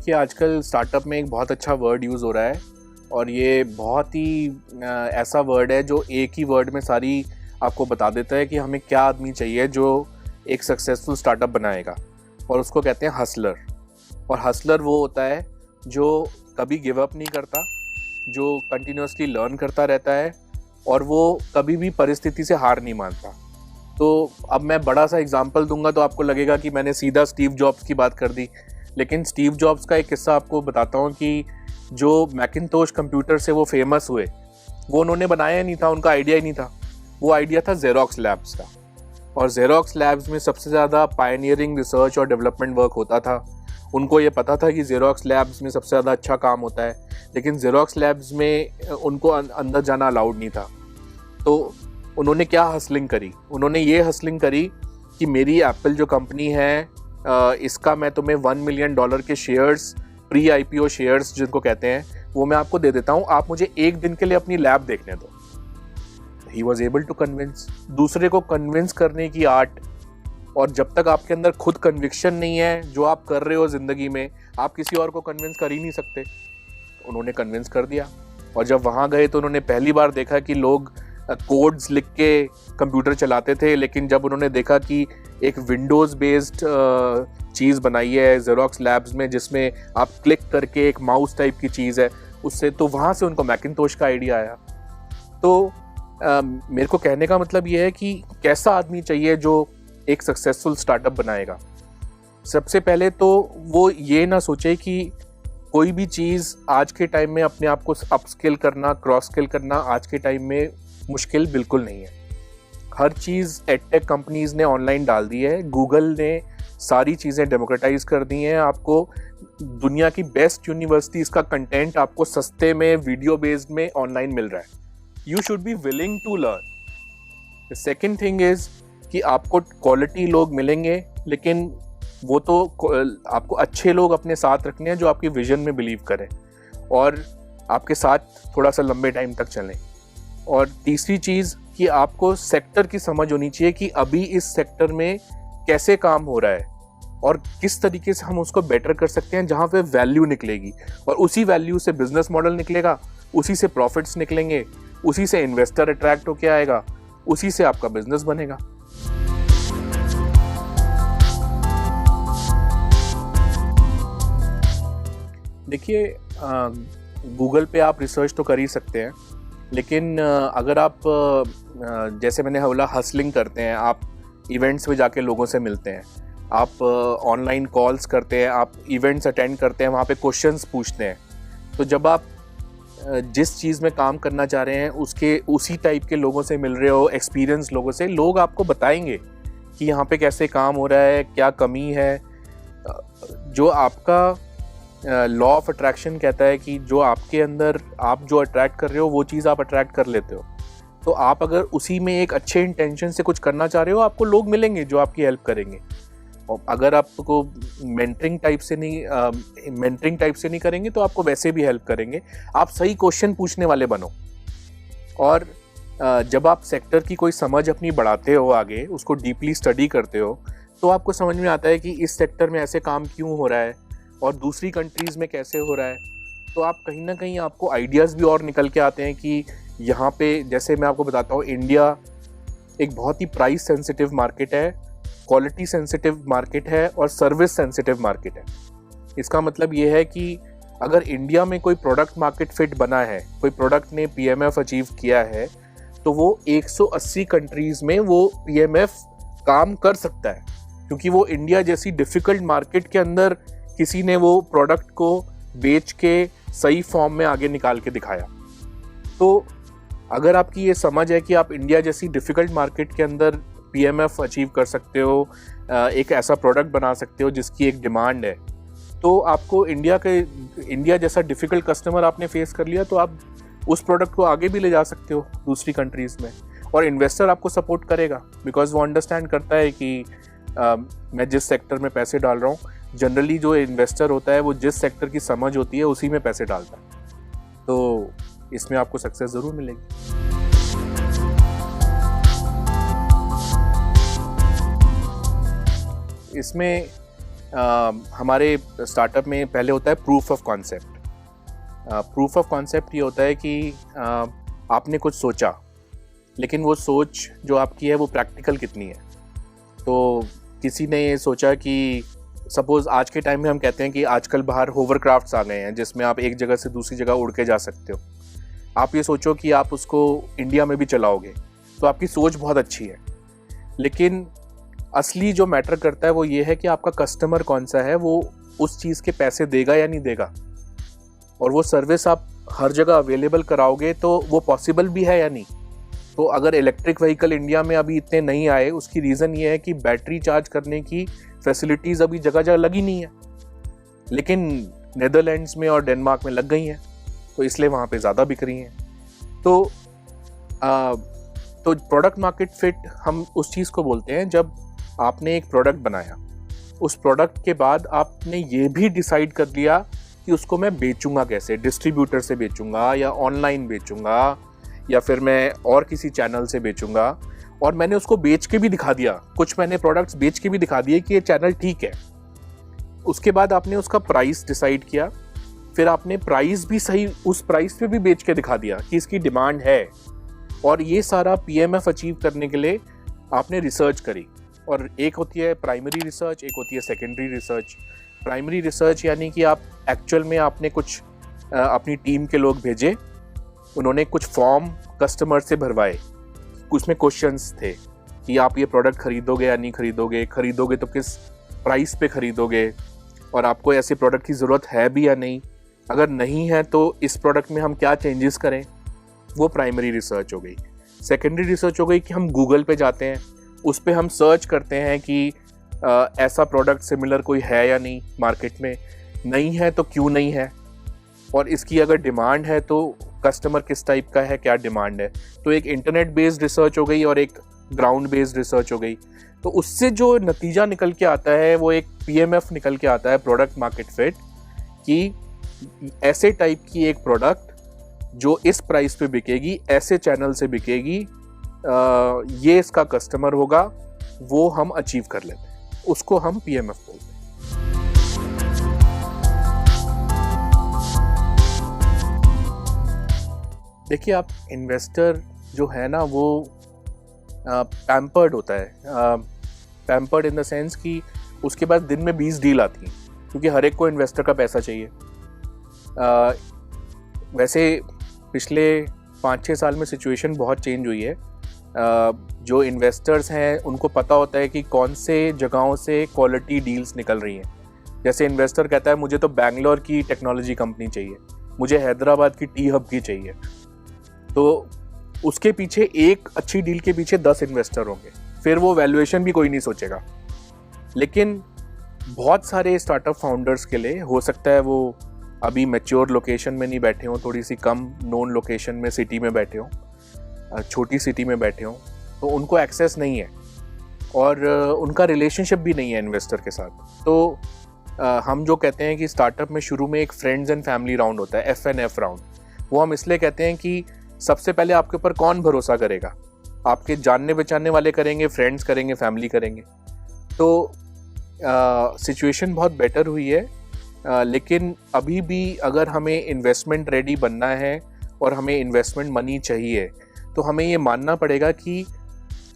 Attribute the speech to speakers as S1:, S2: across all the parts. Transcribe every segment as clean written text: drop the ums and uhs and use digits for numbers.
S1: देखिए आजकल स्टार्टअप में एक बहुत अच्छा वर्ड यूज़ हो रहा है और ये बहुत ही ऐसा वर्ड है जो एक ही वर्ड में सारी आपको बता देता है कि हमें क्या आदमी चाहिए जो एक सक्सेसफुल स्टार्टअप बनाएगा, और उसको कहते हैं हसलर। और हसलर वो होता है जो कभी गिव अप नहीं करता, जो कंटिन्यूसली लर्न करता रहता है और वो कभी भी परिस्थिति से हार नहीं मानता। तो अब मैं बड़ा सा एग्जांपल दूंगा तो आपको लगेगा कि मैंने सीधा स्टीव जॉब्स की बात कर दी, लेकिन स्टीव जॉब्स का एक किस्सा आपको बताता हूँ कि जो मैकिंटोश कंप्यूटर से वो फेमस हुए, वो उन्होंने बनाया नहीं था, उनका आइडिया ही नहीं था। वो आइडिया था जेरोक्स लैब्स का, और जेरोक्स लैब्स में सबसे ज़्यादा पायनियरिंग रिसर्च और डेवलपमेंट वर्क होता था। उनको ये पता था कि जेरोक्स लैब्स में सबसे ज़्यादा अच्छा काम होता है, लेकिन जेरोक्स लैब्स में उनको अंदर जाना अलाउड नहीं था। तो उन्होंने क्या हसलिंग करी? उन्होंने ये हसलिंग करी कि मेरी एप्पल जो कंपनी है इसका मैं तुम्हें $1 मिलियन के शेयर्स, प्री IPO शेयर्स जिनको कहते हैं, वो मैं आपको दे देता हूँ, आप मुझे एक दिन के लिए अपनी लैब देखने दो। He was able to convince. दूसरे को कन्विंस करने की आर्ट, और जब तक आपके अंदर खुद कन्विक्शन नहीं है जो आप कर रहे हो ज़िंदगी में, आप किसी और को कन्विंस कर ही नहीं सकते। उन्होंने कन्विंस कर दिया, और जब वहाँ गए तो उन्होंने पहली बार देखा कि लोग कोड्स लिख के कंप्यूटर चलाते थे, लेकिन जब उन्होंने देखा कि एक विंडोज़ बेस्ड चीज़ बनाई है जेरोक्स लैब्स में जिसमें आप क्लिक करके एक माउस टाइप की चीज़ है उससे, तो वहाँ से उनको मैकिंटोश का आइडिया आया। तो मेरे को कहने का मतलब ये है कि कैसा आदमी चाहिए जो एक सक्सेसफुल स्टार्टअप बनाएगा। सबसे पहले तो वो ये ना सोचे कि कोई भी चीज़ आज के टाइम में अपने आप को अपस्किल करना, क्रॉस स्किल करना आज के टाइम में मुश्किल बिल्कुल नहीं है। हर चीज़ एडटेक कंपनीज़ ने ऑनलाइन डाल दी है, गूगल ने सारी चीज़ें डेमोक्रेटाइज कर दी हैं। आपको दुनिया की बेस्ट यूनिवर्सिटीज़ का कंटेंट आपको सस्ते में वीडियो बेस्ड में ऑनलाइन मिल रहा है। You should be willing to learn. The second thing is कि आपको क्वालिटी लोग मिलेंगे, लेकिन वो तो आपको अच्छे लोग अपने साथ रखने हैं जो आपकी विजन में बिलीव करें और आपके साथ थोड़ा सा लंबे टाइम तक चलें। और तीसरी चीज़ कि आपको सेक्टर की समझ होनी चाहिए कि अभी इस सेक्टर में कैसे काम हो रहा है और किस तरीके से हम उसको बेटर कर सकते हैं, जहाँ पे वैल्यू निकलेगी, और उसी वैल्यू से बिजनेस मॉडल निकलेगा, उसी से प्रॉफिट्स निकलेंगे, उसी से इन्वेस्टर अट्रैक्ट होके आएगा, उसी से आपका बिजनेस बनेगा। देखिए गूगल पे आप रिसर्च तो कर ही सकते हैं, लेकिन अगर आप जैसे मैंने बोला हसलिंग करते हैं, आप इवेंट्स में जाके लोगों से मिलते हैं, आप ऑनलाइन कॉल्स करते हैं, आप इवेंट्स अटेंड करते हैं, वहाँ पे क्वेश्चंस पूछते हैं, तो जब आप जिस चीज़ में काम करना चाह रहे हैं उसके उसी टाइप के लोगों से मिल रहे हो, एक्सपीरियंस लोगों से, लोग आपको बताएंगे कि यहाँ पे कैसे काम हो रहा है, क्या कमी है। जो आपका लॉ ऑफ अट्रैक्शन कहता है कि जो आपके अंदर आप जो अट्रैक्ट कर रहे हो वो चीज़ आप अट्रैक्ट कर लेते हो। तो आप अगर उसी में एक अच्छे इंटेंशन से कुछ करना चाह रहे हो, आपको लोग मिलेंगे जो आपकी हेल्प करेंगे। और अगर आपको मेंटरिंग टाइप से नहीं करेंगे तो आपको वैसे भी हेल्प करेंगे। आप सही क्वेश्चन पूछने वाले बनो, और जब आप सेक्टर की कोई समझ अपनी बढ़ाते हो, आगे उसको डीपली स्टडी करते हो, तो आपको समझ में आता है कि इस सेक्टर में ऐसे काम क्यों हो रहा है और दूसरी कंट्रीज़ में कैसे हो रहा है। तो आप कहीं ना कहीं आपको आइडियाज़ भी और निकल के आते हैं कि यहाँ पे, जैसे मैं आपको बताता हूँ, इंडिया एक बहुत ही प्राइस सेंसिटिव मार्केट है, क्वालिटी सेंसिटिव मार्केट है और सर्विस सेंसिटिव मार्केट है। इसका मतलब ये है कि अगर इंडिया में कोई प्रोडक्ट मार्केट फिट बना है, कोई प्रोडक्ट ने PMF अचीव किया है, तो वो 180 कंट्रीज़ में वो PMF काम कर सकता है, क्योंकि वो इंडिया जैसी डिफ़िकल्ट मार्केट के अंदर किसी ने वो प्रोडक्ट को बेच के सही फॉर्म में आगे निकाल के दिखाया। तो अगर आपकी ये समझ है कि आप इंडिया जैसी डिफ़िकल्ट मार्केट के अंदर PMF अचीव कर सकते हो, एक ऐसा प्रोडक्ट बना सकते हो जिसकी एक डिमांड है, तो आपको इंडिया जैसा डिफ़िकल्ट कस्टमर आपने फेस कर लिया, तो आप उस प्रोडक्ट को आगे भी ले जा सकते हो दूसरी कंट्रीज़ में, और इन्वेस्टर आपको सपोर्ट करेगा, बिकॉज वो अंडरस्टैंड करता है कि मैं जिस सेक्टर में पैसे डाल रहा हूँ, जनरली जो इन्वेस्टर होता है वो जिस सेक्टर की समझ होती है उसी में पैसे डालता है। तो इसमें आपको सक्सेस ज़रूर मिलेगी। इसमें हमारे स्टार्टअप में पहले होता है proof of concept. Proof of concept ये होता है कि आपने कुछ सोचा, लेकिन वो सोच जो आपकी है वो प्रैक्टिकल कितनी है। तो किसी ने ये सोचा कि सपोज़ आज के टाइम में हम कहते हैं कि आजकल बाहर होवरक्राफ्ट्स आ गए हैं जिसमें आप एक जगह से दूसरी जगह उड़ के जा सकते हो। आप ये सोचो कि आप उसको इंडिया में भी चलाओगे, तो आपकी सोच बहुत अच्छी है, लेकिन असली जो मैटर करता है वो ये है कि आपका कस्टमर कौन सा है, वो उस चीज़ के पैसे देगा या नहीं देगा, और वो सर्विस आप हर जगह अवेलेबल कराओगे तो वो पॉसिबल भी है या नहीं। तो अगर इलेक्ट्रिक व्हीकल इंडिया में अभी इतने नहीं आए, उसकी रीज़न ये है कि बैटरी चार्ज करने की फैसिलिटीज़ अभी जगह जगह लगी नहीं है, लेकिन नेदरलैंड्स में और डेनमार्क में लग गई हैं, तो इसलिए वहाँ पे ज़्यादा बिक रही हैं। तो प्रोडक्ट मार्केट फिट हम उस चीज़ को बोलते हैं जब आपने एक प्रोडक्ट बनाया, उस प्रोडक्ट के बाद आपने ये भी डिसाइड कर लिया कि उसको मैं बेचूंगा कैसे, डिस्ट्रीब्यूटर से बेचूंगा या ऑनलाइन बेचूंगा या फिर मैं और किसी चैनल से बेचूंगा, और मैंने उसको बेच के भी दिखा दिया, कुछ मैंने प्रोडक्ट्स बेच के भी दिखा दिए कि ये चैनल ठीक है। उसके बाद आपने उसका प्राइस डिसाइड किया, फिर आपने प्राइस भी सही उस प्राइस पे भी बेच के दिखा दिया कि इसकी डिमांड है, और ये सारा PMF अचीव करने के लिए आपने रिसर्च करी। और एक होती है प्राइमरी रिसर्च, एक होती है सेकेंडरी रिसर्च। प्राइमरी रिसर्च यानी कि आप एक्चुअल में आपने कुछ अपनी टीम के लोग भेजे, उन्होंने कुछ फॉर्म कस्टमर से भरवाए, उसमें क्वेश्चंस थे कि आप ये प्रोडक्ट खरीदोगे या नहीं खरीदोगे, खरीदोगे तो किस प्राइस पे खरीदोगे, और आपको ऐसे प्रोडक्ट की ज़रूरत है भी या नहीं, अगर नहीं है तो इस प्रोडक्ट में हम क्या चेंजेस करें। वो प्राइमरी रिसर्च हो गई। सेकेंडरी रिसर्च हो गई कि हम गूगल पे जाते हैं, उस पे हम सर्च करते हैं कि ऐसा प्रोडक्ट सिमिलर कोई है या नहीं मार्केट में, नहीं है तो क्यों नहीं है, और इसकी अगर डिमांड है तो कस्टमर किस टाइप का है, क्या डिमांड है। तो एक इंटरनेट बेस्ड रिसर्च हो गई और एक ग्राउंड बेस्ड रिसर्च हो गई। तो उससे जो नतीजा निकल के आता है वो एक PMF निकल के आता है, प्रोडक्ट मार्केट फिट, कि ऐसे टाइप की एक प्रोडक्ट जो इस प्राइस पे बिकेगी, ऐसे चैनल से बिकेगी, ये इसका कस्टमर होगा, वो हम अचीव कर लेते हैं, उसको हम PMF बोलते हैं। देखिए, आप इन्वेस्टर जो है ना वो पैम्पर्ड होता है, पैम्पर्ड इन द सेंस कि उसके पास दिन में 20 डील आती हैं, क्योंकि हर एक को इन्वेस्टर का पैसा चाहिए। वैसे पिछले 5-6 साल में सिचुएशन बहुत चेंज हुई है। जो इन्वेस्टर्स हैं उनको पता होता है कि कौन से जगहों से क्वालिटी डील्स निकल रही हैं। जैसे इन्वेस्टर कहता है मुझे तो बैंगलोर की टेक्नोलॉजी कंपनी चाहिए, मुझे हैदराबाद की टी हब की चाहिए, तो उसके पीछे एक अच्छी डील के पीछे 10 इन्वेस्टर होंगे, फिर वो वैल्यूएशन भी कोई नहीं सोचेगा। लेकिन बहुत सारे स्टार्टअप फाउंडर्स के लिए हो सकता है वो अभी मैच्योर लोकेशन में नहीं बैठे हों, थोड़ी सी कम नोन लोकेशन में सिटी में बैठे हों, छोटी सिटी में बैठे हों, तो उनको एक्सेस नहीं है और उनका रिलेशनशिप भी नहीं है इन्वेस्टर के साथ। तो हम जो कहते हैं कि स्टार्टअप में शुरू में एक फ्रेंड्स एंड फैमिली राउंड होता है, FNF राउंड, वो हम इसलिए कहते हैं कि सबसे पहले आपके ऊपर कौन भरोसा करेगा, आपके जानने पहचानने वाले करेंगे, फ्रेंड्स करेंगे, फैमिली करेंगे। तो सिचुएशन बहुत बेटर हुई है, लेकिन अभी भी अगर हमें इन्वेस्टमेंट रेडी बनना है और हमें इन्वेस्टमेंट मनी चाहिए, तो हमें ये मानना पड़ेगा कि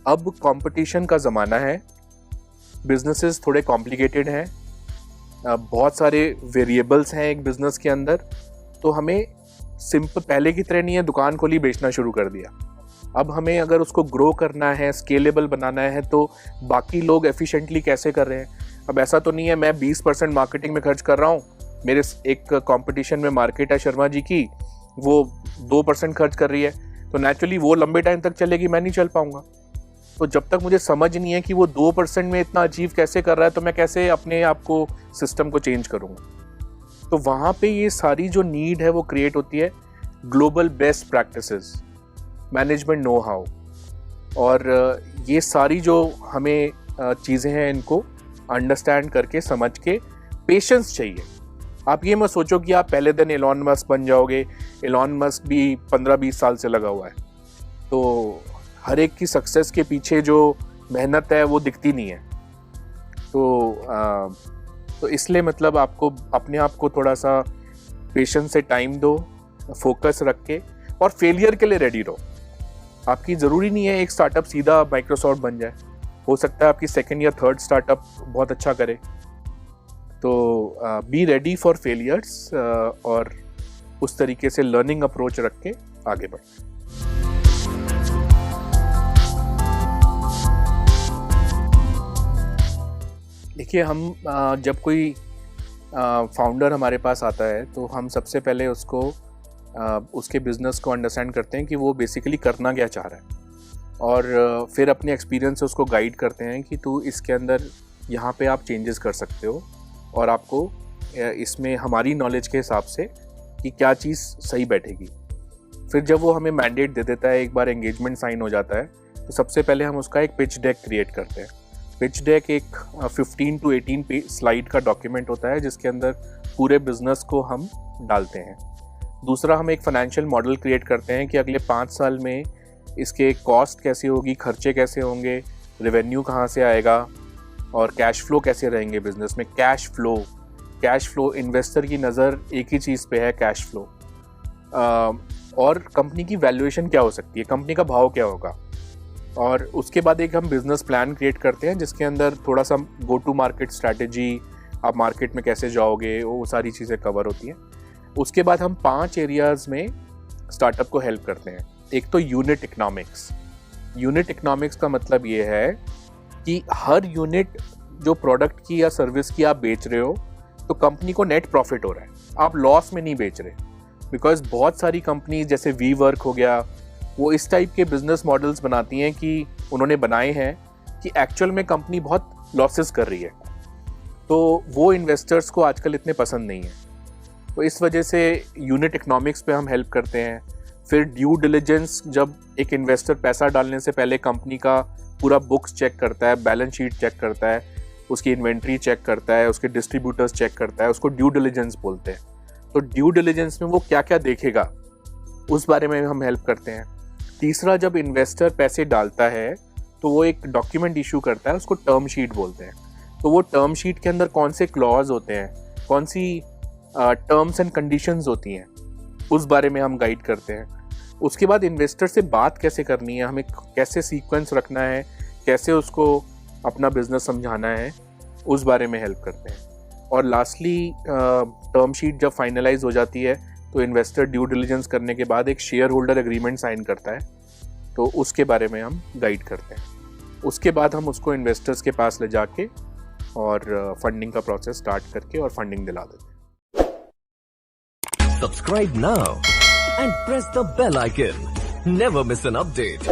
S1: अब कंपटीशन का ज़माना है, बिजनेसेस थोड़े कॉम्प्लिकेटेड हैं, बहुत सारे वेरिएबल्स हैं एक बिज़नेस के अंदर। तो हमें सिंपल पहले की तरह नहीं है दुकान खोली बेचना शुरू कर दिया। अब हमें अगर उसको ग्रो करना है, स्केलेबल बनाना है, तो बाकी लोग एफिशिएंटली कैसे कर रहे हैं। अब ऐसा तो नहीं है मैं 20% मार्केटिंग में खर्च कर रहा हूँ, मेरे एक कंपटीशन में मार्केट है शर्मा जी की, वो 2% खर्च कर रही है, तो नेचुरली वो लंबे टाइम तक चलेगी, मैं नहीं चल पाऊंगा। तो जब तक मुझे समझ नहीं है कि वो 2% में इतना अचीव कैसे कर रहा है, तो मैं कैसे अपने आप को सिस्टम को चेंज करूँगा। तो वहाँ पे ये सारी जो नीड है वो क्रिएट होती है global best practices, management know how, और ये सारी जो हमें चीज़ें हैं इनको अंडरस्टैंड करके समझ के पेशेंस चाहिए। आप ये मत सोचो कि आप पहले दिन एलॉन मस्क बन जाओगे, एलॉन मस्क भी 15-20 साल से लगा हुआ है, तो हर एक की सक्सेस के पीछे जो मेहनत है वो दिखती नहीं है। तो तो इसलिए मतलब आपको अपने आप को थोड़ा सा पेशेंस से टाइम दो, फोकस रख के, और फेलियर के लिए रेडी रहो। आपकी ज़रूरी नहीं है एक स्टार्टअप सीधा माइक्रोसॉफ्ट बन जाए, हो सकता है आपकी सेकंड या थर्ड स्टार्टअप बहुत अच्छा करे। तो बी रेडी फॉर फेलियर्स और उस तरीके से लर्निंग अप्रोच रख के आगे बढ़े। देखिए, हम जब कोई फाउंडर हमारे पास आता है तो हम सबसे पहले उसको उसके बिज़नेस को अंडरस्टैंड करते हैं कि वो बेसिकली करना क्या चाह रहा है, और फिर अपने एक्सपीरियंस से उसको गाइड करते हैं कि तू इसके अंदर यहाँ पे आप चेंजेस कर सकते हो, और आपको इसमें हमारी नॉलेज के हिसाब से कि क्या चीज़ सही बैठेगी। फिर जब वो हमें मैंडेट दे देता है, एक बार एंगेजमेंट साइन हो जाता है, तो सबसे पहले हम उसका एक पिच डेक क्रिएट करते हैं। पिच डेक एक 15 to 18 स्लाइड का डॉक्यूमेंट होता है जिसके अंदर पूरे बिजनेस को हम डालते हैं। दूसरा, हम एक फाइनेंशियल मॉडल क्रिएट करते हैं कि अगले 5 साल में इसके कॉस्ट कैसे होगी, खर्चे कैसे होंगे, रेवेन्यू कहाँ से आएगा, और कैश फ्लो कैसे रहेंगे बिजनेस में। कैश फ्लो इन्वेस्टर की नज़र एक ही चीज़ पे है, कैश फ्लो, और कंपनी की वैल्यूएशन क्या हो सकती है, कंपनी का भाव क्या होगा। और उसके बाद एक हम बिज़नेस प्लान क्रिएट करते हैं जिसके अंदर थोड़ा सा गो टू मार्केट स्ट्रैटेजी, आप मार्केट में कैसे जाओगे, वो सारी चीज़ें कवर होती हैं। उसके बाद हम 5 एरियाज़ में स्टार्टअप को हेल्प करते हैं। एक तो यूनिट इकोनॉमिक्स। यूनिट इकोनॉमिक्स का मतलब ये है कि हर यूनिट जो प्रोडक्ट की या सर्विस की आप बेच रहे हो तो कंपनी को नेट प्रॉफिट हो रहा है, आप लॉस में नहीं बेच रहे। बिकॉज बहुत सारी कंपनी जैसे वी वर्क हो गया, वो इस टाइप के बिजनेस मॉडल्स बनाती हैं कि उन्होंने बनाए हैं कि एक्चुअल में कंपनी बहुत लॉसेस कर रही है, तो वो इन्वेस्टर्स को आजकल इतने पसंद नहीं है। तो इस वजह से यूनिट इकोनॉमिक्स पे हम हेल्प करते हैं। फिर ड्यू डिलिजेंस, जब एक इन्वेस्टर पैसा डालने से पहले कंपनी का पूरा बुक्स चेक करता है, बैलेंस शीट चेक करता है, उसकी इन्वेंट्री चेक करता है, उसके डिस्ट्रीब्यूटर्स चेक करता है, उसको ड्यू डिलिजेंस बोलते हैं। तो ड्यू डिलिजेंस में वो क्या क्या देखेगा उस बारे में हम हेल्प करते हैं। तीसरा, जब इन्वेस्टर पैसे डालता है तो वो एक डॉक्यूमेंट इशू करता है, उसको टर्म शीट बोलते हैं। तो वो टर्म शीट के अंदर कौन से क्लॉज होते हैं, कौन सी टर्म्स एंड कंडीशंस होती हैं, उस बारे में हम गाइड करते हैं। उसके बाद इन्वेस्टर से बात कैसे करनी है, हमें कैसे सीक्वेंस रखना है, कैसे उसको अपना बिजनेस समझाना है, उस बारे में हेल्प करते हैं। और लास्टली, टर्म शीट जब फाइनलाइज हो जाती है तो इन्वेस्टर ड्यू डिलिजेंस करने के बाद एक शेयर होल्डर एग्रीमेंट साइन करता है, तो उसके बारे में हम गाइड करते हैं। उसके बाद हम उसको इन्वेस्टर्स के पास ले जाके और फंडिंग का प्रोसेस स्टार्ट करके और फंडिंग दिला देते हैं।
S2: Subscribe now and press the bell icon. Never miss an update.